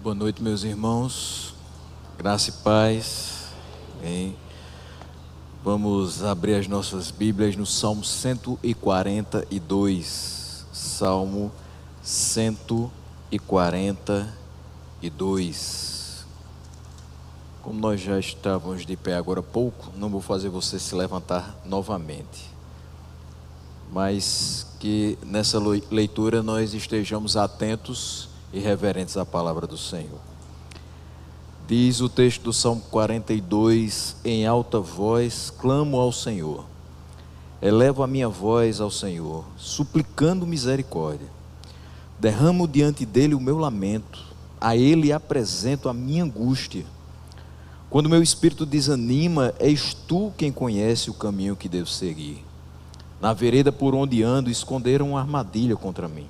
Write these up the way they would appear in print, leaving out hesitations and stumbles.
Boa noite, meus irmãos, graça e paz. Amém. Vamos abrir as nossas Bíblias no Salmo 142. Salmo 142. Como nós já estávamos de pé agora há pouco, não vou fazer você se levantar novamente, mas que nessa leitura nós estejamos atentos e reverentes à palavra do Senhor. Diz o texto do Salmo 42: em alta voz clamo ao Senhor, elevo a minha voz ao Senhor, suplicando misericórdia. Derramo diante dele o meu lamento, a ele apresento a minha angústia. Quando meu espírito desanima, és tu quem conhece o caminho que devo seguir. Na vereda por onde ando, esconderam uma armadilha contra mim.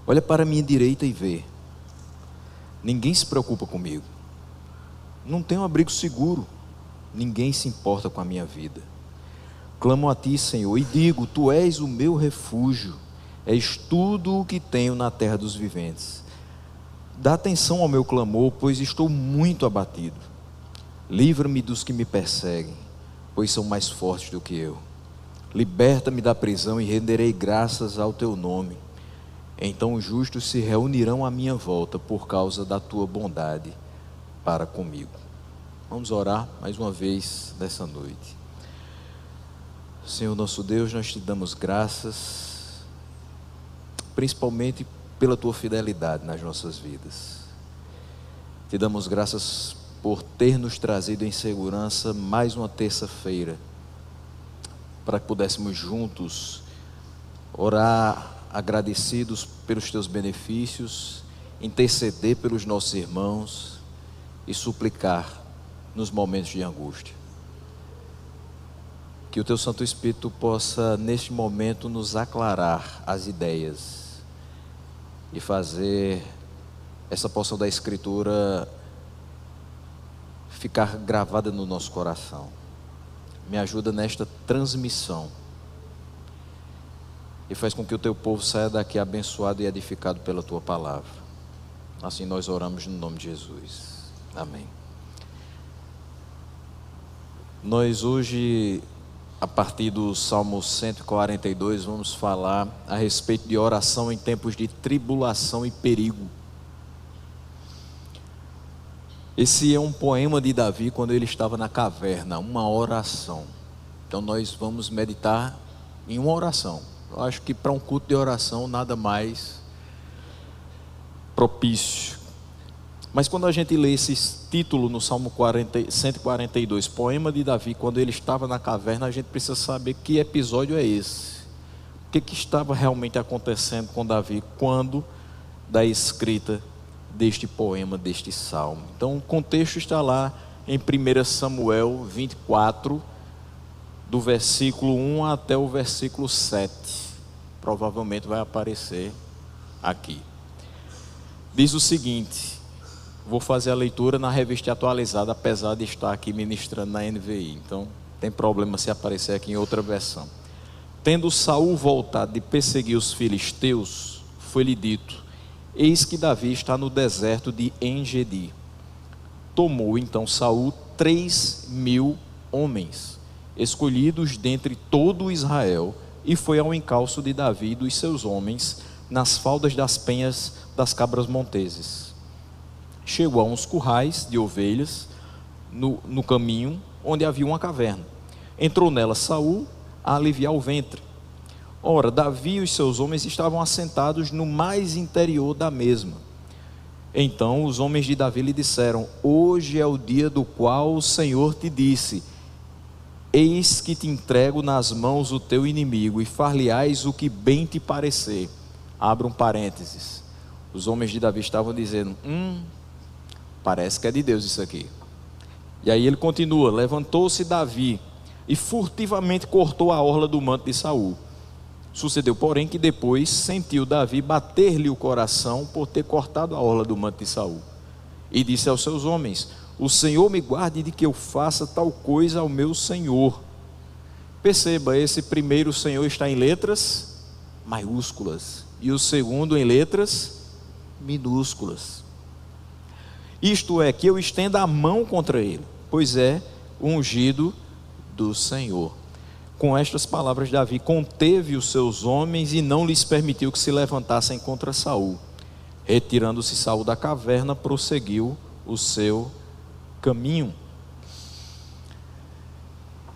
Olha para a minha direita e vê. Ninguém se preocupa comigo. Não tenho um abrigo seguro. Ninguém se importa com a minha vida. Clamo a ti, Senhor, e digo: tu és o meu refúgio. És tudo o que tenho na terra dos viventes. Dá atenção ao meu clamor, pois estou muito abatido. Livra-me dos que me perseguem, pois são mais fortes do que eu. Liberta-me da prisão e renderei graças ao teu nome. Então os justos se reunirão à minha volta por causa da tua bondade para comigo. Vamos orar mais uma vez nessa noite. Senhor nosso Deus, nós te damos graças, principalmente pela tua fidelidade nas nossas vidas. Te damos graças por ter nos trazido em segurança mais uma terça-feira, para que pudéssemos juntos orar agradecidos pelos teus benefícios, interceder pelos nossos irmãos e suplicar nos momentos de angústia. Que o teu Santo Espírito possa neste momento nos aclarar as ideias e fazer essa porção da Escritura ficar gravada no nosso coração. Me ajuda nesta transmissão e faz com que o teu povo saia daqui abençoado e edificado pela tua palavra. Assim nós oramos no nome de Jesus. Amém. Nós hoje, a partir do Salmo 142, vamos falar a respeito de oração em tempos de tribulação e perigo. Esse é um poema de Davi quando ele estava na caverna, uma oração. Então nós vamos meditar em uma oração. Eu acho que para um culto de oração nada mais propício. Mas quando a gente lê esse título no Salmo 142, poema de Davi, quando ele estava na caverna, a gente precisa saber que episódio é esse. O que estava realmente acontecendo com Davi quando da escrita deste poema, deste salmo. Então o contexto está lá em 1 Samuel 24, do versículo 1 até o versículo 7. Provavelmente vai aparecer aqui. Diz o seguinte, vou fazer a leitura na revista atualizada, apesar de estar aqui ministrando na NVI, então tem problema se aparecer aqui em outra versão. Tendo Saul voltado de perseguir os filisteus, foi-lhe dito: eis que Davi está no deserto de En-Gedi. Tomou então Saul 3.000 homens, escolhidos dentre todo Israel, e foi ao encalço de Davi e dos seus homens, nas faldas das penhas das cabras monteses. Chegou a uns currais de ovelhas, no caminho, onde havia uma caverna. Entrou nela Saul a aliviar o ventre. Ora, Davi e os seus homens estavam assentados no mais interior da mesma. Então os homens de Davi lhe disseram: hoje é o dia do qual o Senhor te disse: eis que te entrego nas mãos o teu inimigo, e far-lhe-ás o que bem te parecer. Abra um parênteses. Os homens de Davi estavam dizendo: parece que é de Deus isso aqui. E aí ele continua: levantou-se Davi e furtivamente cortou a orla do manto de Saul. Sucedeu, porém, que depois sentiu Davi bater-lhe o coração por ter cortado a orla do manto de Saul. E disse aos seus homens: o Senhor me guarde de que eu faça tal coisa ao meu Senhor. Perceba, esse primeiro Senhor está em letras maiúsculas e o segundo em letras minúsculas. Isto é, que eu estenda a mão contra ele, pois é o ungido do Senhor. Com estas palavras, Davi conteve os seus homens e não lhes permitiu que se levantassem contra Saul. Retirando-se Saul da caverna, prosseguiu o seu caminho.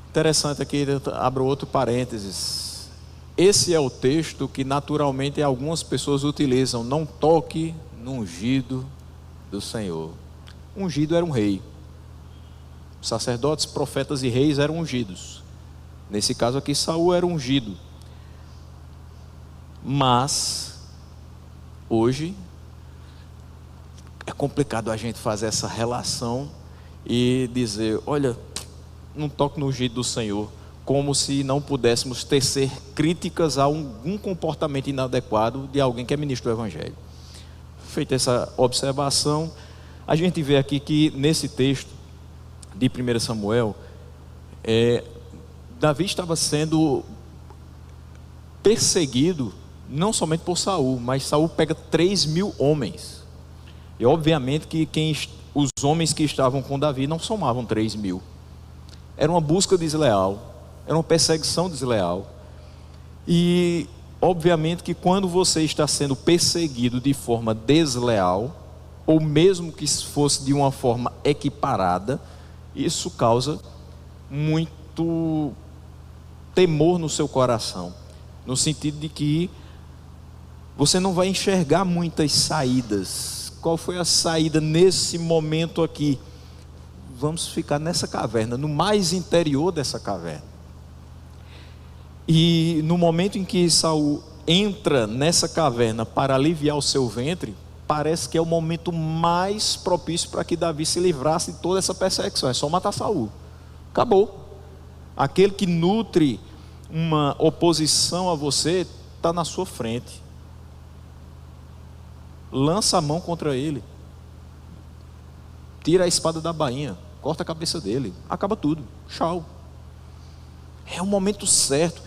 Interessante aqui, abro outro parênteses. Esse é o texto que naturalmente algumas pessoas utilizam: não toque no ungido do Senhor. Ungido era um rei. Sacerdotes, profetas e reis eram ungidos. Nesse caso aqui, Saul era ungido. Mas hoje é complicado a gente fazer essa relação e dizer: olha, não toque no ungido do Senhor, como se não pudéssemos tecer críticas a algum comportamento inadequado de alguém que é ministro do Evangelho. Feita essa observação, a gente vê aqui que nesse texto de 1 Samuel, Davi estava sendo perseguido não somente por Saul, mas Saul pega 3.000 homens. E obviamente que os homens que estavam com Davi não somavam 3.000. Era uma busca desleal, era uma perseguição desleal. E obviamente que quando você está sendo perseguido de forma desleal, ou mesmo que fosse de uma forma equiparada, isso causa muito temor no seu coração, no sentido de que você não vai enxergar muitas saídas. Qual foi a saída nesse momento aqui? Vamos ficar nessa caverna, no mais interior dessa caverna. E no momento em que Saul entra nessa caverna para aliviar o seu ventre, parece que é o momento mais propício para que Davi se livrasse de toda essa perseguição. É só matar Saul, acabou. Aquele que nutre uma oposição a você está na sua frente. Lança a mão contra ele, tira a espada da bainha, corta a cabeça dele, acaba tudo, tchau. É o momento certo.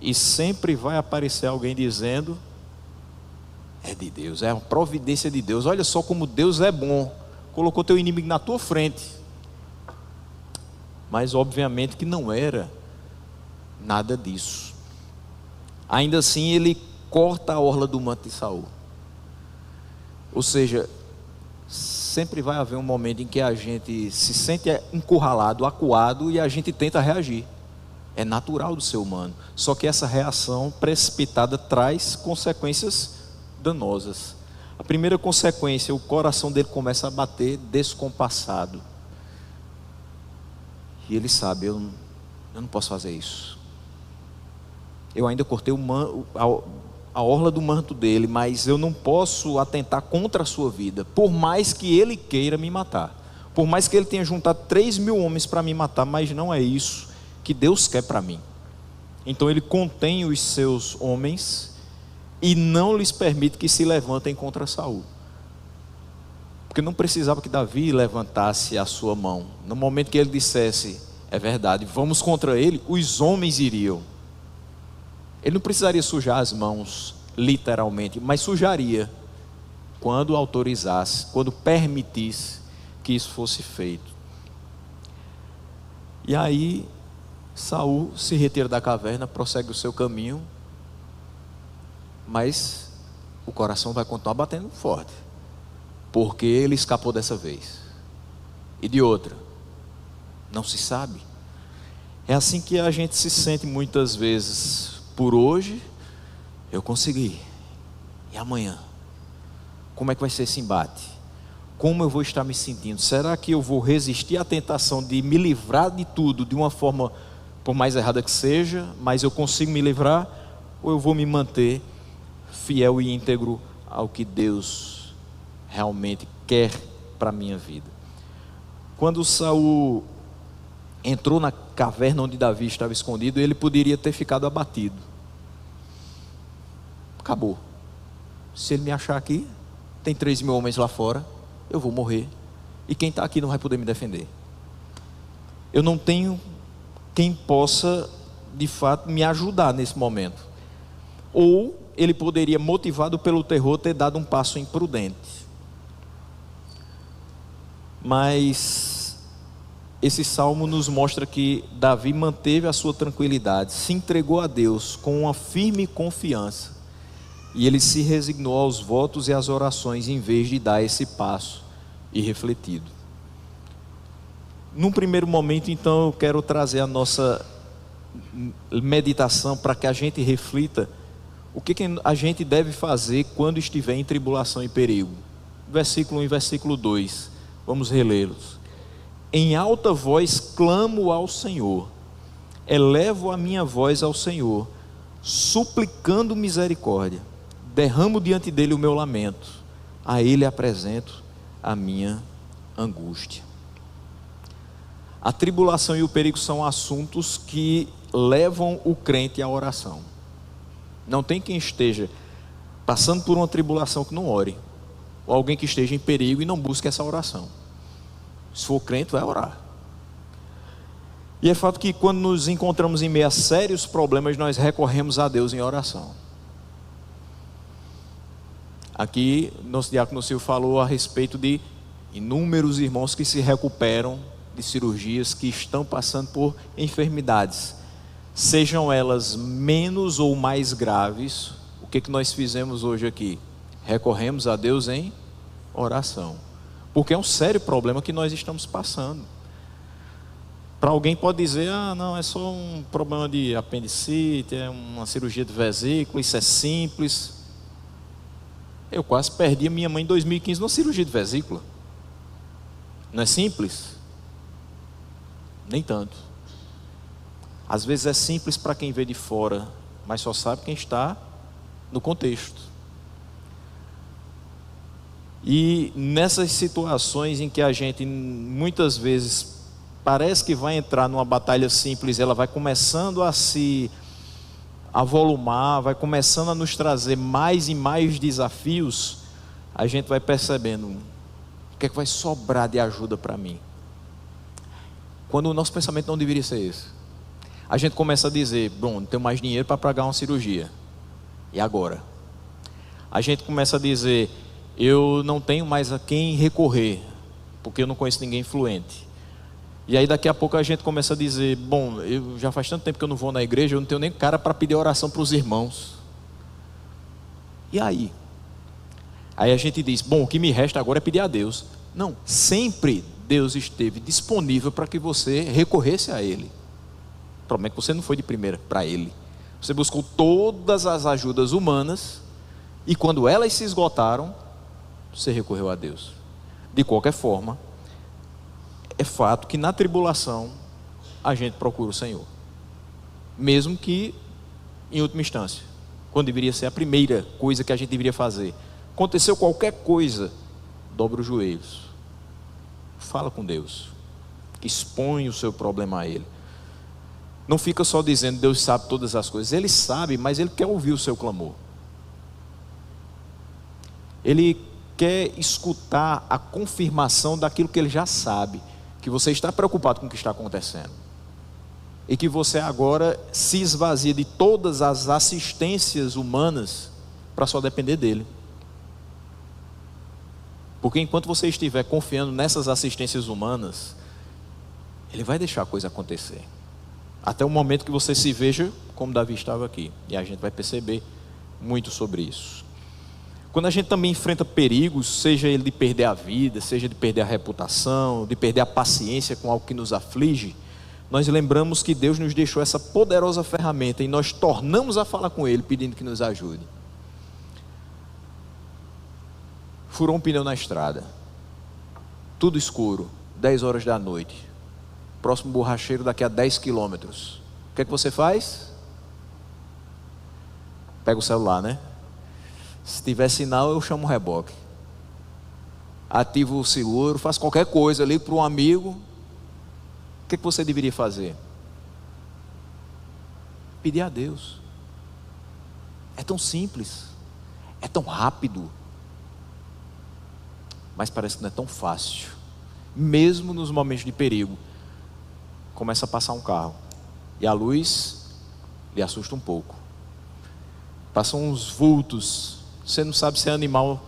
E sempre vai aparecer alguém dizendo: é de Deus, é uma providência de Deus. Olha só como Deus é bom, colocou teu inimigo na tua frente. Mas obviamente que não era nada disso. Ainda assim ele corta a orla do manto de Saul. Ou seja, sempre vai haver um momento em que a gente se sente encurralado, acuado, e a gente tenta reagir. É natural do ser humano. Só que essa reação precipitada traz consequências danosas. A primeira consequência, o coração dele começa a bater descompassado. E ele sabe: eu não posso fazer isso. Eu ainda cortei a orla do manto dele, mas eu não posso atentar contra a sua vida, por mais que ele queira me matar, por mais que ele tenha juntado 3.000 homens para me matar, mas não é isso que Deus quer para mim. Então ele contém os seus homens e não lhes permite que se levantem contra Saul, porque não precisava que Davi levantasse a sua mão. No momento que ele dissesse: é verdade, vamos contra ele, os homens iriam. Ele não precisaria sujar as mãos literalmente, mas sujaria quando autorizasse, quando permitisse que isso fosse feito. E aí Saul se retira da caverna, prossegue o seu caminho, mas o coração vai continuar batendo forte, porque ele escapou dessa vez. E de outra, não se sabe. É assim que a gente se sente muitas vezes. Por hoje eu consegui, e amanhã? Como é que vai ser esse embate? Como eu vou estar me sentindo? Será que eu vou resistir à tentação de me livrar de tudo de uma forma, por mais errada que seja, mas eu consigo me livrar? Ou eu vou me manter fiel e íntegro ao que Deus realmente quer para a minha vida? Quando Saul entrou na caverna onde Davi estava escondido, ele poderia ter ficado abatido. Acabou. Se ele me achar aqui, tem 3.000 homens lá fora, eu vou morrer, e quem está aqui não vai poder me defender. Eu não tenho quem possa de fato me ajudar nesse momento. Ou ele poderia, motivado pelo terror, ter dado um passo imprudente. Mas esse salmo nos mostra que Davi manteve a sua tranquilidade, se entregou a Deus com uma firme confiança, e ele se resignou aos votos e às orações em vez de dar esse passo irrefletido. Num primeiro momento, então, eu quero trazer a nossa meditação para que a gente reflita o que a gente deve fazer quando estiver em tribulação e perigo. Versículo 1 e versículo 2, vamos relê-los. Em alta voz clamo ao Senhor, elevo a minha voz ao Senhor, suplicando misericórdia, derramo diante dele o meu lamento, a ele apresento a minha angústia. A tribulação e o perigo são assuntos que levam o crente à oração. Não tem quem esteja passando por uma tribulação que não ore, ou alguém que esteja em perigo e não busque essa oração. Se for crente, vai orar. E é fato que quando nos encontramos em meio a sérios problemas, nós recorremos a Deus em oração. Aqui, nosso diácono Silvio falou a respeito de inúmeros irmãos que se recuperam de cirurgias, que estão passando por enfermidades, sejam elas menos ou mais graves. O que nós fizemos hoje aqui? Recorremos a Deus em oração, porque é um sério problema que nós estamos passando. Para alguém pode dizer, não, é só um problema de apendicite, é uma cirurgia de vesícula, isso é simples. Eu quase perdi a minha mãe em 2015 numa cirurgia de vesícula. Não é simples? Nem tanto. Às vezes é simples para quem vê de fora, mas só sabe quem está no contexto. E nessas situações em que a gente muitas vezes parece que vai entrar numa batalha simples, ela vai começando a se avolumar, vai começando a nos trazer mais e mais desafios, a gente vai percebendo o que é que vai sobrar de ajuda para mim. Quando o nosso pensamento não deveria ser esse. A gente começa a dizer, bom, não tenho mais dinheiro para pagar uma cirurgia. E agora? A gente começa a dizer, eu não tenho mais a quem recorrer, porque eu não conheço ninguém influente. E aí daqui a pouco a gente começa a dizer, bom, eu já faz tanto tempo que eu não vou na igreja, eu não tenho nem cara para pedir oração para os irmãos. E aí? Aí a gente diz, bom, o que me resta agora é pedir a Deus. Não, sempre Deus esteve disponível para que você recorresse a Ele. O problema é que você não foi de primeira para Ele. Você buscou todas as ajudas humanas, e quando elas se esgotaram, você recorreu a Deus. De qualquer forma, é fato que na tribulação a gente procura o Senhor, mesmo que em última instância, quando deveria ser a primeira coisa que a gente deveria fazer. Aconteceu qualquer coisa, dobra os joelhos, fala com Deus, expõe o seu problema a Ele. Não fica só dizendo Deus sabe todas as coisas. Ele sabe, mas Ele quer ouvir o seu clamor. Ele quer escutar a confirmação daquilo que Ele já sabe, que você está preocupado com o que está acontecendo, e que você agora se esvazia de todas as assistências humanas para só depender dEle. Porque enquanto você estiver confiando nessas assistências humanas, Ele vai deixar a coisa acontecer, até o momento que você se veja como Davi estava aqui. E a gente vai perceber muito sobre isso. Quando a gente também enfrenta perigos, seja ele de perder a vida, seja de perder a reputação, de perder a paciência com algo que nos aflige, nós lembramos que Deus nos deixou essa poderosa ferramenta e nós tornamos a falar com Ele pedindo que nos ajude. Furou um pneu na estrada, tudo escuro, 10 horas da noite, próximo borracheiro daqui a 10 quilômetros. O que é que você faz? Pega o celular, né? Se tiver sinal, eu chamo o reboque, ativo o seguro, faço qualquer coisa, ligo para um amigo. O que é que você deveria fazer? Pedir a Deus. É tão simples, é tão rápido, mas parece que não é tão fácil. Mesmo nos momentos de perigo, começa a passar um carro e a luz lhe assusta um pouco. Passam uns vultos, você não sabe se é animal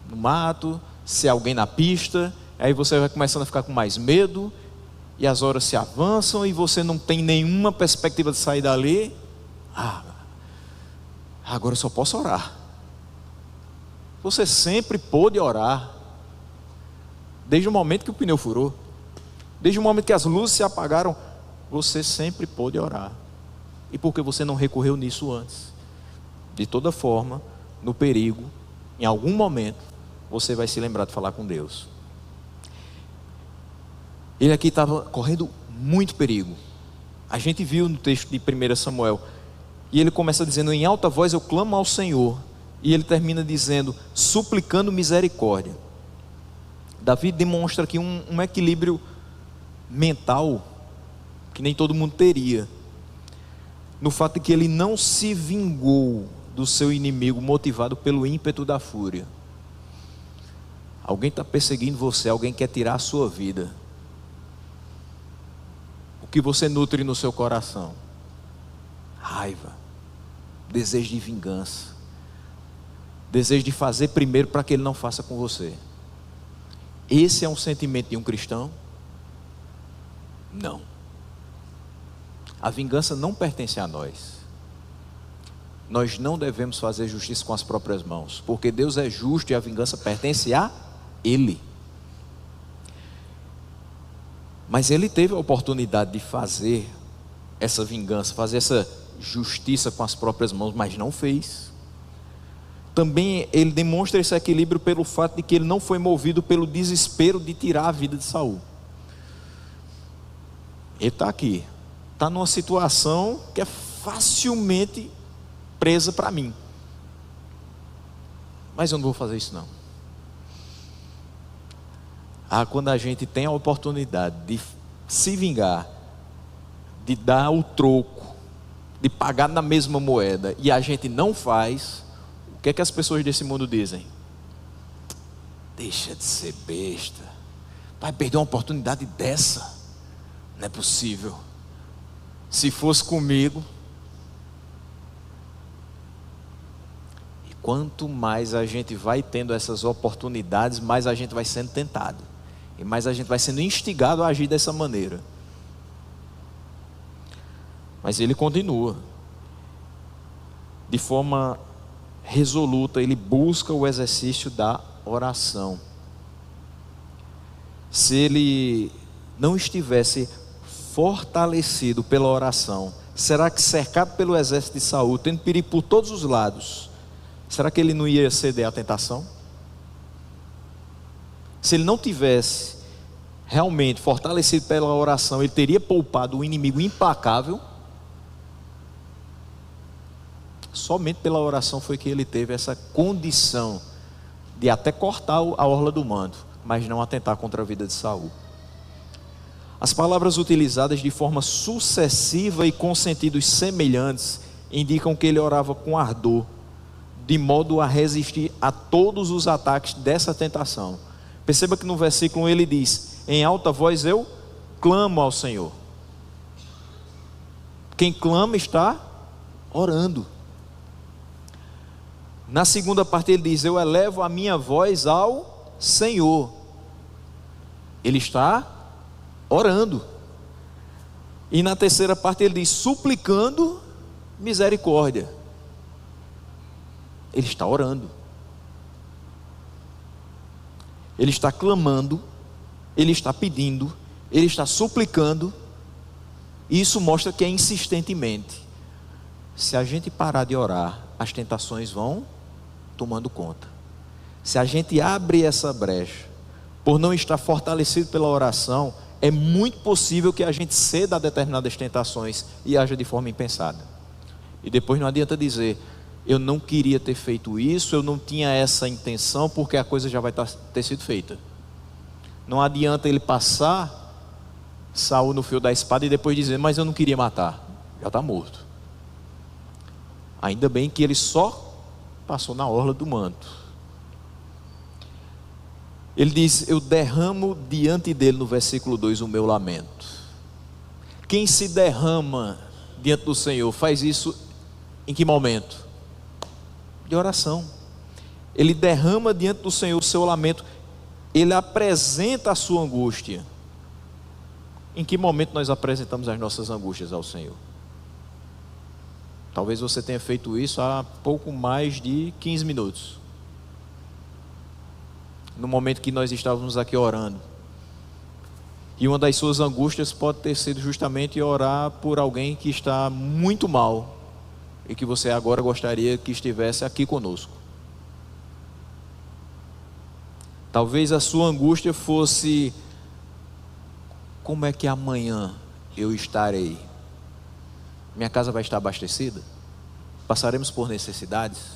no mato, se é alguém na pista, Aí você vai começando a ficar com mais medo, e as horas se avançam, e você não tem nenhuma perspectiva de sair dali. Agora eu só posso orar. Você sempre pôde orar, desde o momento que o pneu furou, desde o momento que as luzes se apagaram, você sempre pôde orar. E por que você não recorreu nisso antes? De toda forma, no perigo, em algum momento, você vai se lembrar de falar com Deus. Ele aqui estava correndo muito perigo. A gente viu no texto de 1 Samuel, e ele começa dizendo: em alta voz eu clamo ao Senhor. E ele termina dizendo: suplicando misericórdia. Davi demonstra aqui um equilíbrio mental que nem todo mundo teria, no fato de que ele não se vingou do seu inimigo motivado pelo ímpeto da fúria. Alguém está perseguindo você, alguém quer tirar a sua vida. O que você nutre no seu coração? Raiva, desejo de vingança, desejo de fazer primeiro para que ele não faça com você. Esse é um sentimento de um cristão? Não. A vingança não pertence a nós. Nós não devemos fazer justiça com as próprias mãos, porque Deus é justo e a vingança pertence a Ele. Mas ele teve a oportunidade de fazer essa vingança, fazer essa justiça com as próprias mãos, mas não fez. Também ele demonstra esse equilíbrio pelo fato de que ele não foi movido pelo desespero de tirar a vida de Saul. Ele está aqui, está numa situação que é facilmente presa para mim, mas eu não vou fazer isso não. Quando a gente tem a oportunidade de se vingar, de dar o troco, de pagar na mesma moeda, e a gente não faz, o que é que as pessoas desse mundo dizem? Deixa de ser besta, vai perder uma oportunidade dessa, não é possível. Se fosse comigo. E quanto mais a gente vai tendo essas oportunidades, mais a gente vai sendo tentado, e mais a gente vai sendo instigado a agir dessa maneira. Mas ele continua, de forma resoluta, ele busca o exercício da oração. Se ele não estivesse fortalecido pela oração, será que cercado pelo exército de Saul, tendo perigo por todos os lados, será que ele não ia ceder à tentação? Se ele não tivesse realmente fortalecido pela oração, ele teria poupado o inimigo implacável. Somente pela oração foi que ele teve essa condição de até cortar a orla do manto, mas não atentar contra a vida de Saul. As palavras utilizadas de forma sucessiva e com sentidos semelhantes indicam que ele orava com ardor, de modo a resistir a todos os ataques dessa tentação. Perceba que no versículo 1 ele diz: em alta voz eu clamo ao Senhor. Quem clama está orando. Na segunda parte ele diz: eu elevo a minha voz ao Senhor. Ele está orando. E na terceira parte ele diz: suplicando misericórdia. Ele está orando. Ele está clamando, ele está pedindo, ele está suplicando. E isso mostra que é insistentemente. Se a gente parar de orar, as tentações vão tomando conta. Se a gente abre essa brecha, por não estar fortalecido pela oração, é muito possível que a gente ceda a determinadas tentações e haja de forma impensada. E depois não adianta dizer: eu não queria ter feito isso, eu não tinha essa intenção, porque a coisa já vai ter sido feita. Não adianta ele passar Saul no fio da espada e depois dizer: mas eu não queria matar. Já está morto. Ainda bem que ele só passou na orla do manto. Ele diz: eu derramo diante dele, no versículo 2, o meu lamento. Quem se derrama diante do Senhor faz isso em que momento? De oração. Ele derrama diante do Senhor o seu lamento. ele apresenta a sua angústia. Em que momento nós apresentamos as nossas angústias ao Senhor? Talvez você tenha feito isso há pouco mais de 15 minutos. No momento que nós estávamos aqui orando. E uma das suas angústias pode ter sido justamente orar por alguém que está muito mal e que você agora gostaria que estivesse aqui conosco. Talvez a sua angústia fosse: como é que amanhã eu estarei? Minha casa vai estar abastecida? Passaremos por necessidades?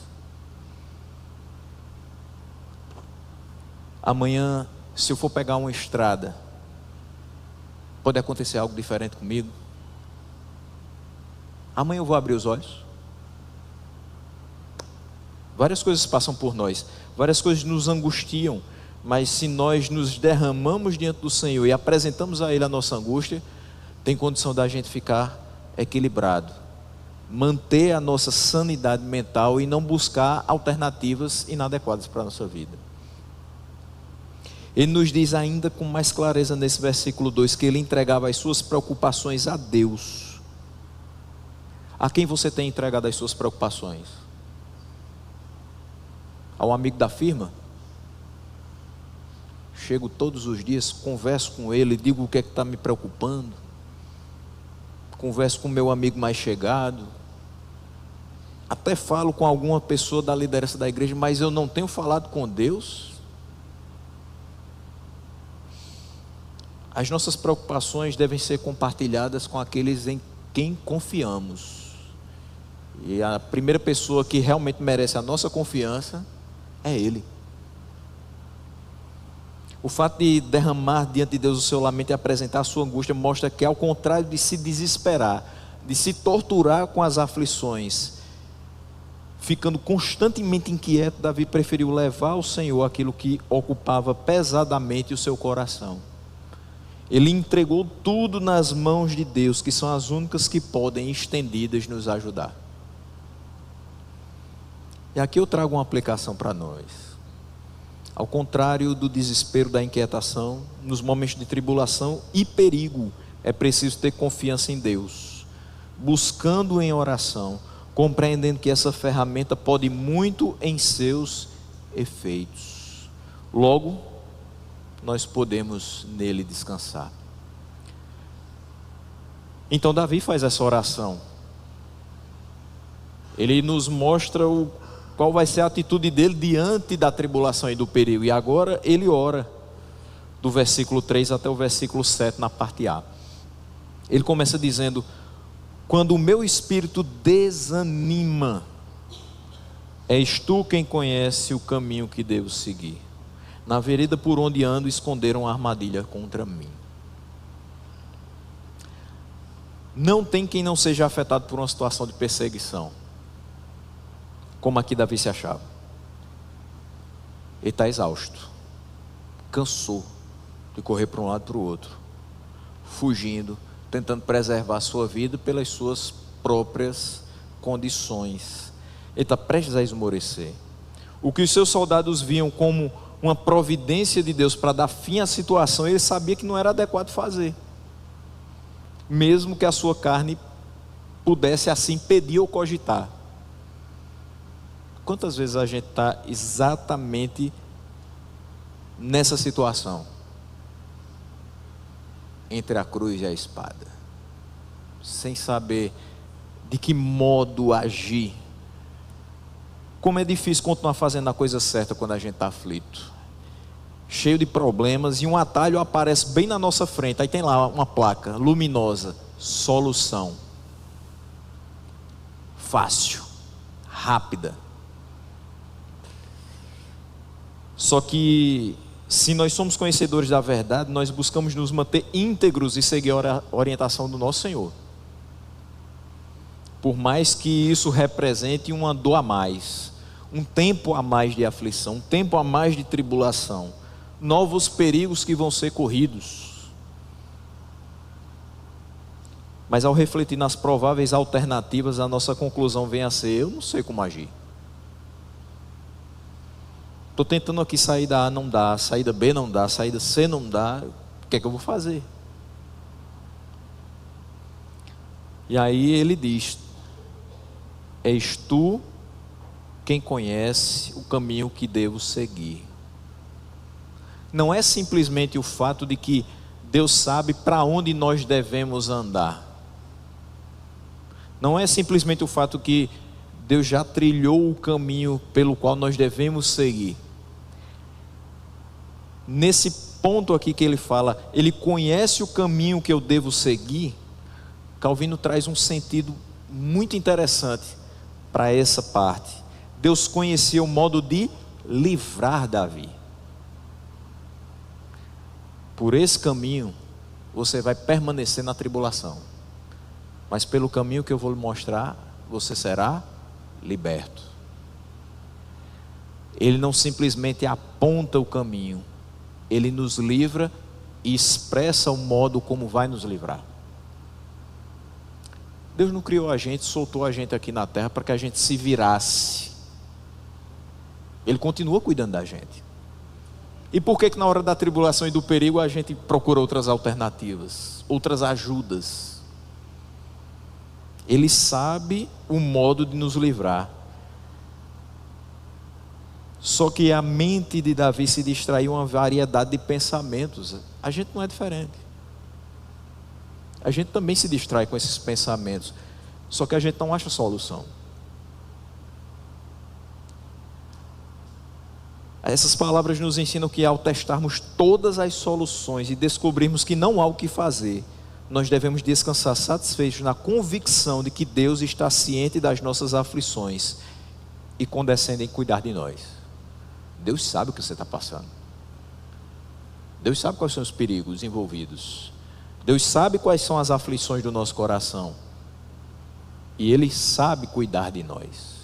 Amanhã, se eu for pegar uma estrada, pode acontecer algo diferente comigo? Amanhã eu vou abrir os olhos? Várias coisas passam por nós, várias coisas nos angustiam, mas se nós nos derramamos diante do Senhor e apresentamos a Ele a nossa angústia, tem condição da gente ficar equilibrado, manter a nossa sanidade mental e não buscar alternativas inadequadas para a nossa vida. Ele nos diz ainda com mais clareza nesse versículo 2 que ele entregava as suas preocupações a Deus. A quem você tem entregado as suas preocupações? Ao amigo da firma? Chego todos os dias, converso com ele, digo o que é que está me preocupando. Converso com o meu amigo mais chegado. Até falo com alguma pessoa da liderança da igreja, mas eu não tenho falado com Deus. As nossas preocupações devem ser compartilhadas com aqueles em quem confiamos. E a primeira pessoa que realmente merece a nossa confiança é Ele. O fato de derramar diante de Deus o seu lamento e apresentar a sua angústia mostra que, ao contrário de se desesperar, de se torturar com as aflições, ficando constantemente inquieto, Davi preferiu levar ao Senhor aquilo que ocupava pesadamente o seu coração. Ele entregou tudo nas mãos de Deus, que são as únicas que podem, estendidas, nos ajudar. E aqui eu trago uma aplicação para nós. Ao contrário do desespero, da inquietação, nos momentos de tribulação e perigo, é preciso ter confiança em Deus, buscando em oração, compreendendo que essa ferramenta pode muito em seus efeitos. Logo, nós podemos nele descansar. Então Davi faz essa oração. Ele nos mostra qual vai ser a atitude dele diante da tribulação e do perigo. E agora ele ora, do versículo 3 até o versículo 7, na parte A. Ele começa dizendo: quando o meu espírito desanima, és tu quem conhece o caminho que devo seguir. Na vereda por onde ando, esconderam a armadilha contra mim. Não tem quem não seja afetado por uma situação de perseguição, como aqui Davi se achava. Ele está exausto, cansou de correr para um lado e para o outro, fugindo, tentando preservar a sua vida pelas suas próprias condições. Ele está prestes a esmorecer. O que os seus soldados viam como uma providência de Deus para dar fim à situação, ele sabia que não era adequado fazer, mesmo que a sua carne pudesse assim pedir ou cogitar. Quantas vezes a gente está exatamente nessa situação, entre a cruz e a espada, sem saber de que modo agir? Como é difícil continuar fazendo a coisa certa quando a gente está aflito, cheio de problemas, e um atalho aparece bem na nossa frente. Aí tem lá uma placa luminosa: solução. Fácil, rápida. Só que, se nós somos conhecedores da verdade, nós buscamos nos manter íntegros e seguir a orientação do nosso Senhor, por mais que isso represente uma dor a mais, um tempo a mais de aflição, um tempo a mais de tribulação, novos perigos que vão ser corridos. Mas ao refletir nas prováveis alternativas, a nossa conclusão vem a ser: eu não sei como agir. Estou tentando aqui saída A, não dá, saída B não dá, saída C não dá, o que é que eu vou fazer? E aí ele diz: és tu quem conhece o caminho que devo seguir. Não é simplesmente o fato de que Deus sabe para onde nós devemos andar. Não é simplesmente o fato que Deus já trilhou o caminho pelo qual nós devemos seguir. Nesse ponto aqui que ele fala, ele conhece o caminho que eu devo seguir. Calvino traz um sentido muito interessante para essa parte. Deus conhecia o modo de livrar Davi. Por esse caminho, você vai permanecer na tribulação. Mas pelo caminho que eu vou lhe mostrar, você será liberto. Ele não simplesmente aponta o caminho, ele nos livra e expressa o modo como vai nos livrar. Deus não criou a gente, soltou a gente aqui na terra para que a gente se virasse. Ele continua cuidando da gente. E por que na hora da tribulação e do perigo a gente procura outras alternativas, outras ajudas? Ele sabe o modo de nos livrar. Só que a mente de Davi se distraiu uma variedade de pensamentos. A gente não é diferente. A gente também se distrai com esses pensamentos. Só que a gente não acha solução. Essas palavras nos ensinam que ao testarmos todas as soluções e descobrirmos que não há o que fazer, nós devemos descansar satisfeitos na convicção de que Deus está ciente das nossas aflições e condescende em cuidar de nós. Deus sabe o que você está passando. Deus sabe quais são os perigos envolvidos. Deus sabe quais são as aflições do nosso coração. E Ele sabe cuidar de nós.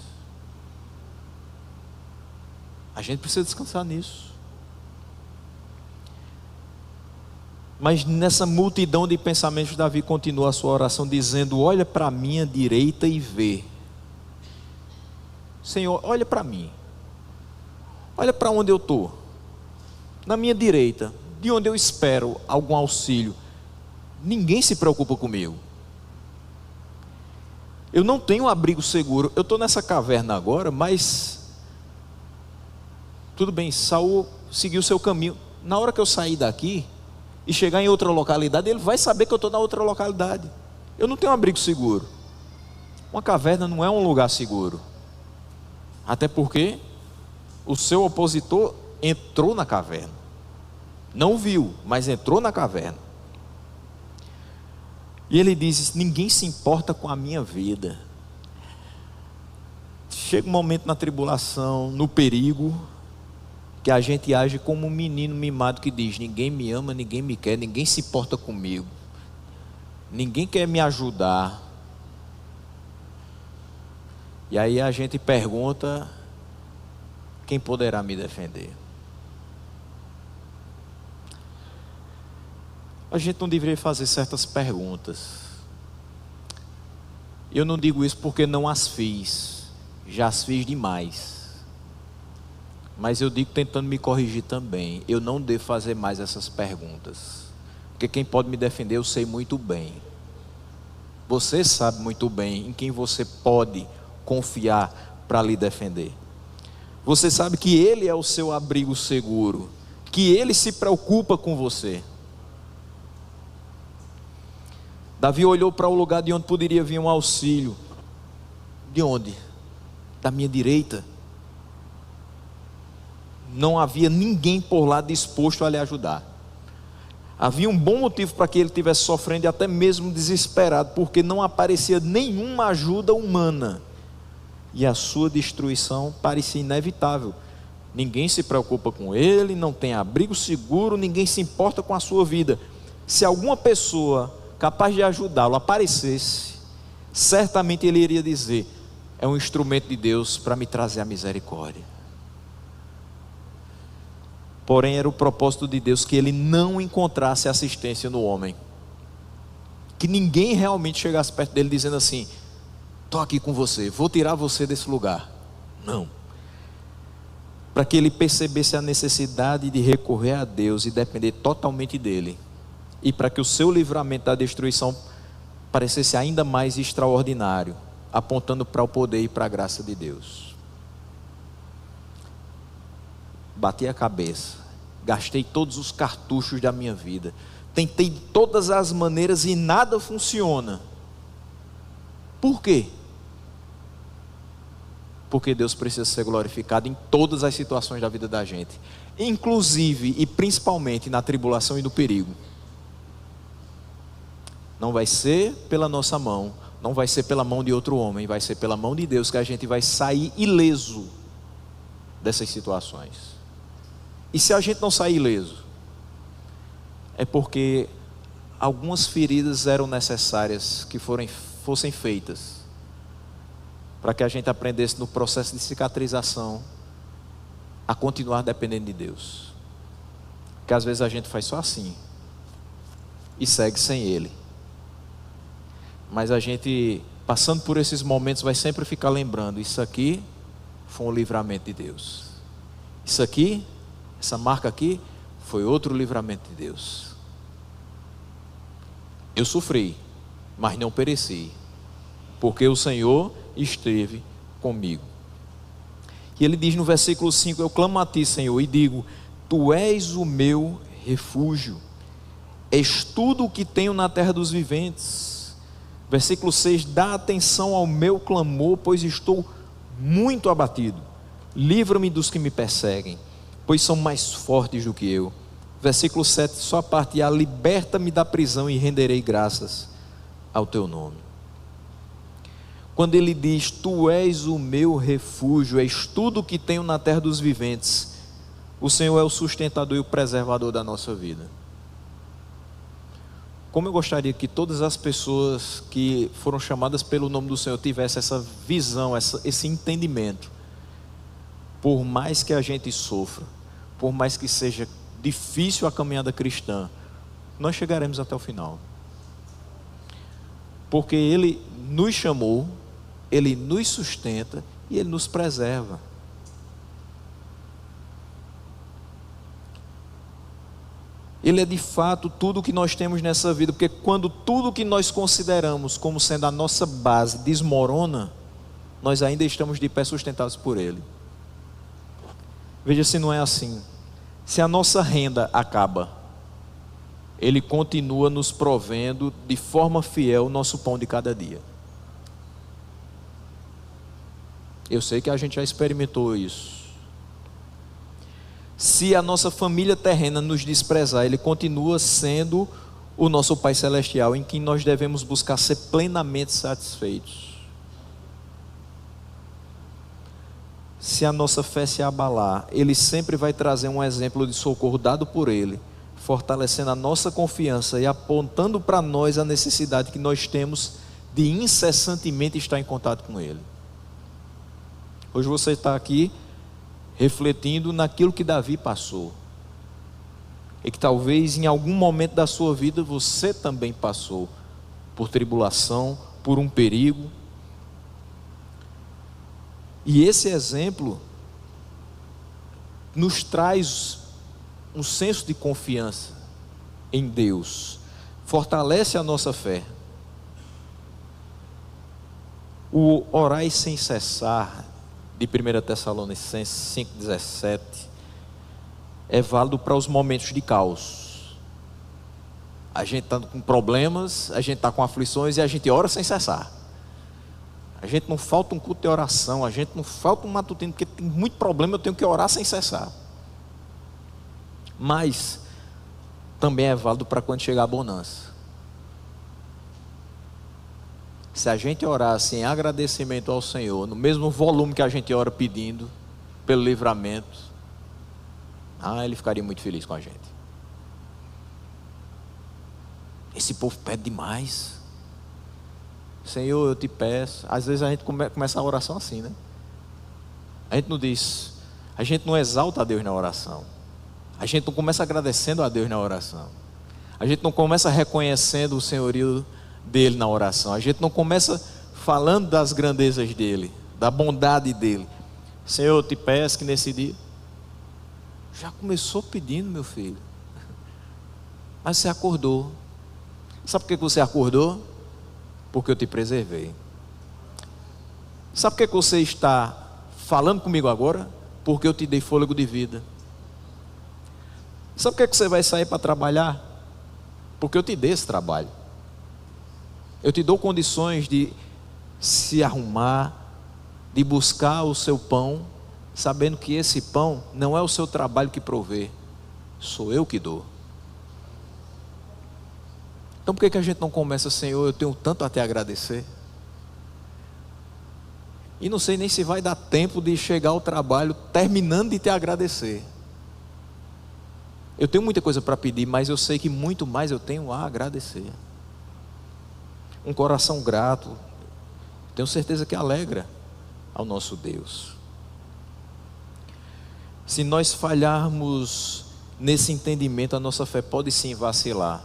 A gente precisa descansar nisso. Mas nessa multidão de pensamentos, Davi continua a sua oração dizendo: olha para a minha direita e vê. Senhor, olha para mim. Olha para onde eu estou. Na minha direita, de onde eu espero algum auxílio. Ninguém se preocupa comigo. Eu não tenho um abrigo seguro. Eu estou nessa caverna agora, mas tudo bem, Saul seguiu o seu caminho. Na hora que eu sair daqui e chegar em outra localidade, ele vai saber que eu estou na outra localidade. Eu não tenho um abrigo seguro. Uma caverna não é um lugar seguro. Até porque o seu opositor entrou na caverna. Não viu, mas entrou na caverna. E ele diz: ninguém se importa com a minha vida. Chega um momento na tribulação, no perigo, que a gente age como um menino mimado que diz: ninguém me ama, ninguém me quer, ninguém se importa comigo, ninguém quer me ajudar. E aí a gente pergunta: quem poderá me defender? A gente não deveria fazer certas perguntas. Eu não digo isso porque não as fiz, já as fiz demais. Mas eu digo tentando me corrigir também. Eu não devo fazer mais essas perguntas, porque quem pode me defender eu sei muito bem. Você sabe muito bem em quem você pode confiar para lhe defender. Você sabe que Ele é o seu abrigo seguro, que Ele se preocupa com você. Davi olhou para o lugar de onde poderia vir um auxílio. De onde? Da minha direita. Não havia ninguém por lá disposto a lhe ajudar. Havia um bom motivo para que ele estivesse sofrendo e até mesmo desesperado, porque não aparecia nenhuma ajuda humana. E a sua destruição parecia inevitável. Ninguém se preocupa com ele, não tem abrigo seguro, ninguém se importa com a sua vida. Se alguma pessoa capaz de ajudá-lo aparecesse, certamente ele iria dizer: é um instrumento de Deus para me trazer a misericórdia. Porém era o propósito de Deus que ele não encontrasse assistência no homem, que ninguém realmente chegasse perto dele dizendo assim: estou aqui com você, vou tirar você desse lugar. Não. para que ele percebesse a necessidade de recorrer a Deus e depender totalmente dele, e para que o seu livramento da destruição parecesse ainda mais extraordinário, apontando para o poder e para a graça de Deus. Bati a cabeça, gastei todos os cartuchos da minha vida, tentei de todas as maneiras e nada funciona. Por quê? Porque Deus precisa ser glorificado em todas as situações da vida da gente, inclusive e principalmente na tribulação e no perigo. Não vai ser pela nossa mão, não vai ser pela mão de outro homem, vai ser pela mão de Deus que a gente vai sair ileso dessas situações. E se a gente não sair ileso, é porque algumas feridas eram necessárias que fossem feitas, para que a gente aprendesse no processo de cicatrização a continuar dependendo de Deus. Porque às vezes a gente faz só assim e segue sem Ele. Mas a gente, passando por esses momentos, vai sempre ficar lembrando: isso aqui foi um livramento de Deus. Isso aqui, essa marca aqui, foi outro livramento de Deus. Eu sofri, mas não pereci, porque o Senhor esteve comigo. E ele diz no versículo 5: eu clamo a ti, Senhor, e digo: tu és o meu refúgio, és tudo o que tenho na terra dos viventes. Versículo 6: dá atenção ao meu clamor, pois estou muito abatido. Livra-me dos que me perseguem, pois são mais fortes do que eu. Versículo 7, só a parte A: liberta-me da prisão e renderei graças ao teu nome. Quando ele diz: tu és o meu refúgio, és tudo o que tenho na terra dos viventes, o Senhor é o sustentador e o preservador da nossa vida. Como eu gostaria que todas as pessoas que foram chamadas pelo nome do Senhor tivessem essa visão, esse entendimento. Por mais que a gente sofra, por mais que seja difícil a caminhada cristã, nós chegaremos até o final. Porque Ele nos chamou, Ele nos sustenta e Ele nos preserva. Ele é de fato tudo o que nós temos nessa vida, porque quando tudo que nós consideramos como sendo a nossa base desmorona, nós ainda estamos de pé sustentados por Ele. Veja se não é assim. Se a nossa renda acaba, Ele continua nos provendo de forma fiel o nosso pão de cada dia. Eu sei que a gente já experimentou isso. Se a nossa família terrena nos desprezar, Ele continua sendo o nosso Pai Celestial, em quem nós devemos buscar ser plenamente satisfeitos. Se a nossa fé se abalar, Ele sempre vai trazer um exemplo de socorro dado por Ele, fortalecendo a nossa confiança e apontando para nós a necessidade que nós temos de incessantemente estar em contato com Ele. Hoje você está aqui refletindo naquilo que Davi passou, e que talvez em algum momento da sua vida você também passou por tribulação, por um perigo. E esse exemplo nos traz um senso de confiança em Deus, fortalece a nossa fé. O orai sem cessar, de 1 Tessalonicenses 5,17, é válido para os momentos de caos. A gente está com problemas, a gente está com aflições e a gente ora sem cessar. A gente não falta um culto de oração, a gente não falta um matutino, porque tem muito problema, eu tenho que orar sem cessar. Mas também é válido para quando chegar a bonança. Se a gente orasse em agradecimento ao Senhor, no mesmo volume que a gente ora pedindo pelo livramento, Ele ficaria muito feliz com a gente. Esse povo pede demais. Senhor, eu te peço. Às vezes a gente começa a oração assim, né? A gente não diz, a gente não exalta a Deus na oração. A gente não começa agradecendo a Deus na oração. A gente não começa reconhecendo o senhorio dele na oração. A gente não começa falando das grandezas dele, da bondade dele. Senhor, eu te peço que nesse dia Já começou pedindo, meu filho. Mas você acordou. Sabe por que você acordou? Porque eu te preservei. Sabe por que você está falando comigo agora? Porque eu te dei fôlego de vida. Sabe por que você vai sair para trabalhar? Porque eu te dei esse trabalho. Eu te dou condições de se arrumar, de buscar o seu pão, sabendo que esse pão não é o seu trabalho que provê, sou eu que dou. Então por que a gente não começa, Senhor, eu tenho tanto a te agradecer? E não sei nem se vai dar tempo de chegar ao trabalho terminando de te agradecer. Eu tenho muita coisa para pedir, mas eu sei que muito mais eu tenho a agradecer. Um coração grato, tenho certeza que alegra ao nosso Deus. Se nós falharmos nesse entendimento, a nossa fé pode sim vacilar,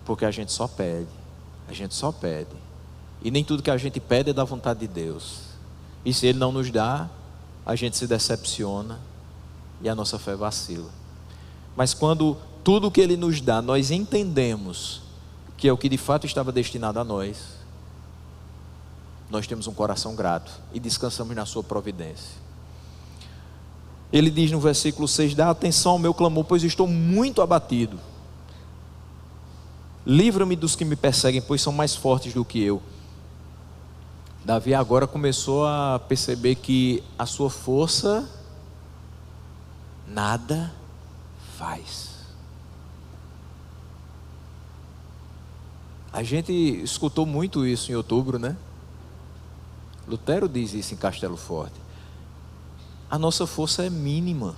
porque a gente só pede, e nem tudo que a gente pede é da vontade de Deus, e se Ele não nos dá, a gente se decepciona e a nossa fé vacila. Mas quando tudo que Ele nos dá, nós entendemos que é o que de fato estava destinado a nós temos um coração grato e descansamos na sua providência. Ele diz no versículo 6, dá atenção ao meu clamor, pois estou muito abatido. Livra-me dos que me perseguem, pois são mais fortes do que eu. Davi agora começou a perceber que a sua força nada faz. A gente escutou muito isso em outubro, né? Lutero diz isso em Castelo Forte. A nossa força é mínima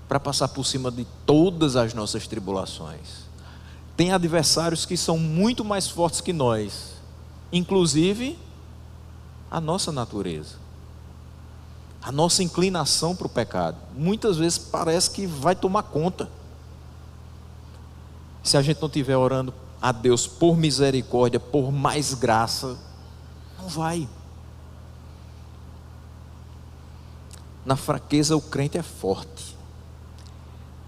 para passar por cima de todas as nossas tribulações. Tem adversários que são muito mais fortes que nós, inclusive a nossa natureza, a nossa inclinação para o pecado. Muitas vezes parece que vai tomar conta. Se a gente não estiver orando a Deus por misericórdia, por mais graça, não vai. Na fraqueza o crente é forte.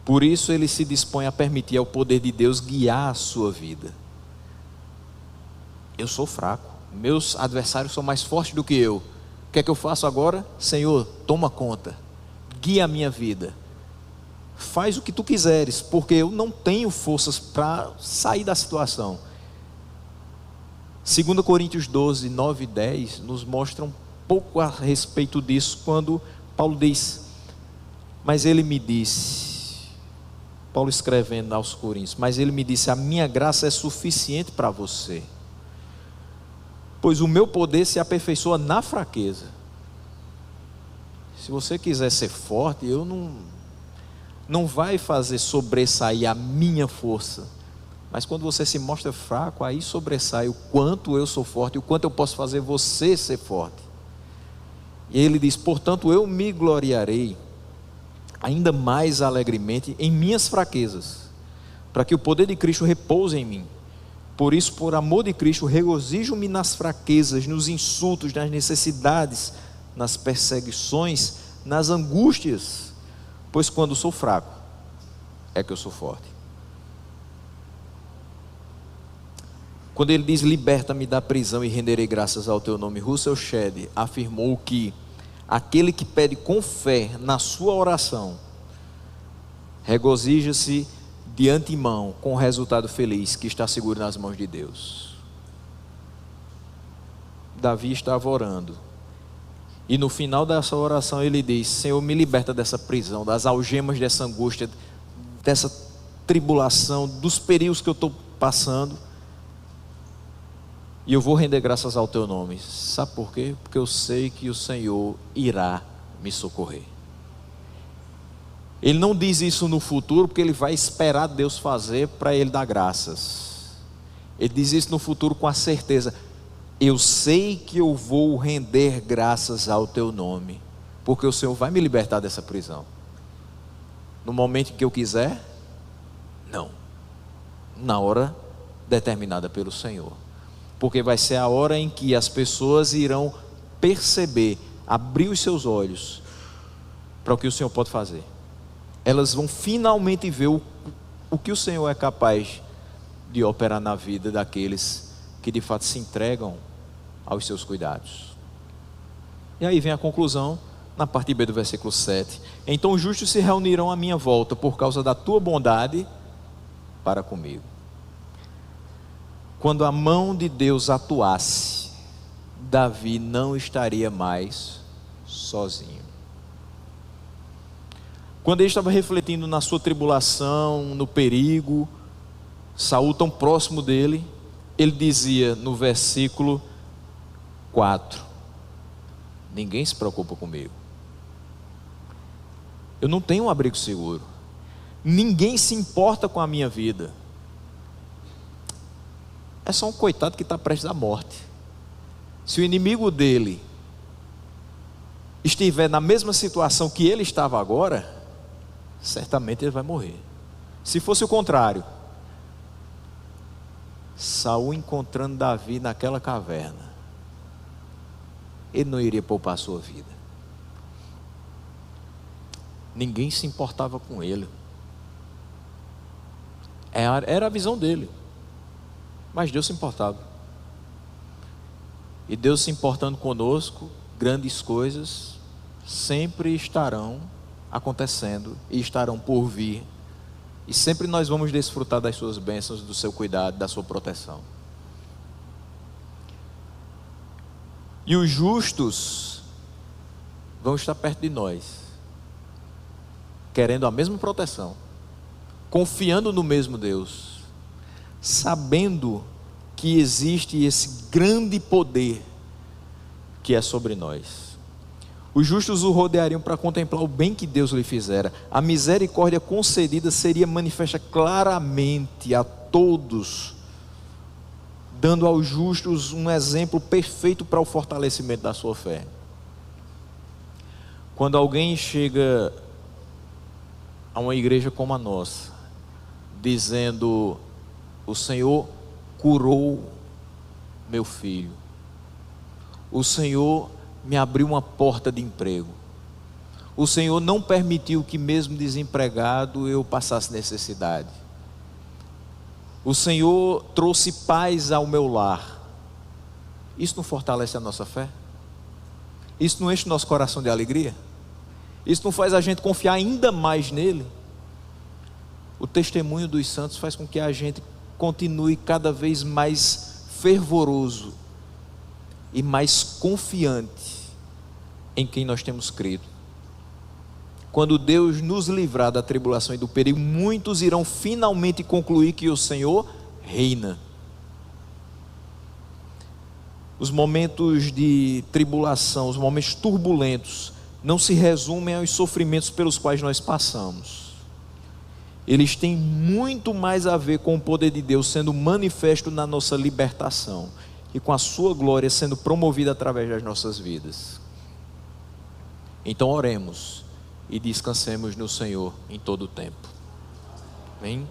Por isso ele se dispõe a permitir ao poder de Deus guiar a sua vida. Eu sou fraco, meus adversários são mais fortes do que eu. O que é que eu faço agora? Senhor, toma conta, guia a minha vida. Faz o que tu quiseres, porque eu não tenho forças para sair da situação. 2 Coríntios 12, 9 e 10 nos mostram um pouco a respeito disso, quando Paulo diz, mas ele me disse, Paulo escrevendo aos Coríntios, mas ele me disse, a minha graça é suficiente para você, pois o meu poder se aperfeiçoa na fraqueza. Se você quiser ser forte, eu não vai fazer sobressair a minha força, mas quando você se mostra fraco, aí sobressai o quanto eu sou forte, o quanto eu posso fazer você ser forte. E ele diz, portanto eu me gloriarei ainda mais alegremente em minhas fraquezas, para que o poder de Cristo repouse em mim. Por isso, por amor de Cristo, regozijo-me nas fraquezas, nos insultos, nas necessidades, nas perseguições, nas angústias, pois quando sou fraco, é que eu sou forte. Quando ele diz, liberta-me da prisão e renderei graças ao teu nome, Russell Shedd afirmou que aquele que pede com fé na sua oração, regozija-se de antemão com o resultado feliz que está seguro nas mãos de Deus. Davi estava orando, e no final dessa oração ele diz, Senhor, me liberta dessa prisão, das algemas dessa angústia, dessa tribulação, dos períodos que eu estou passando, e eu vou render graças ao teu nome. Sabe por quê? Porque eu sei que o Senhor irá me socorrer. Ele não diz isso no futuro, porque ele vai esperar Deus fazer para ele dar graças. Ele diz isso no futuro com a certeza, eu sei que eu vou render graças ao teu nome, porque o Senhor vai me libertar dessa prisão. No momento que eu quiser? Não. Na hora determinada pelo Senhor. Porque vai ser a hora em que as pessoas irão perceber, abrir os seus olhos para o que o Senhor pode fazer. elas vão finalmente ver o que o Senhor é capaz de operar na vida daqueles que de fato se entregam aos seus cuidados. E aí vem a conclusão, na parte B do versículo 7. Então os justos se reunirão à minha volta por causa da tua bondade para comigo. Quando a mão de Deus atuasse, Davi não estaria mais sozinho. Quando ele estava refletindo na sua tribulação, no perigo, Saul tão próximo dele, ele dizia no versículo 4: ninguém se preocupa comigo, eu não tenho um abrigo seguro, ninguém se importa com a minha vida, é só um coitado que está prestes à morte. Se o inimigo dele estiver na mesma situação que ele estava agora, certamente ele vai morrer. Se fosse o contrário, Saul encontrando Davi naquela caverna, ele não iria poupar a sua vida. Ninguém se importava com ele. Era a visão dele, mas Deus se importava. E Deus se importando conosco, grandes coisas sempre estarão acontecendo e estarão por vir, e sempre nós vamos desfrutar das suas bênçãos, do seu cuidado, da sua proteção. E os justos vão estar perto de nós, querendo a mesma proteção, confiando no mesmo Deus, sabendo que existe esse grande poder que é sobre nós. Os justos o rodeariam para contemplar o bem que Deus lhe fizera. A misericórdia concedida seria manifesta claramente a todos, dando aos justos um exemplo perfeito para o fortalecimento da sua fé. Quando alguém chega a uma igreja como a nossa, dizendo: o Senhor curou meu filho, o Senhor me abriu uma porta de emprego, o Senhor não permitiu que mesmo desempregado eu passasse necessidade, o Senhor trouxe paz ao meu lar. Isso não fortalece a nossa fé? Isso não enche o nosso coração de alegria? Isso não faz a gente confiar ainda mais nele? O testemunho dos santos faz com que a gente continue cada vez mais fervoroso e mais confiante em quem nós temos crido. Quando Deus nos livrar da tribulação e do perigo, muitos irão finalmente concluir que o Senhor reina. Os momentos de tribulação, os momentos turbulentos, não se resumem aos sofrimentos pelos quais nós passamos. Eles têm muito mais a ver com o poder de Deus sendo manifesto na nossa libertação e com a sua glória sendo promovida através das nossas vidas. Então oremos e descansemos no Senhor em todo o tempo. Amém?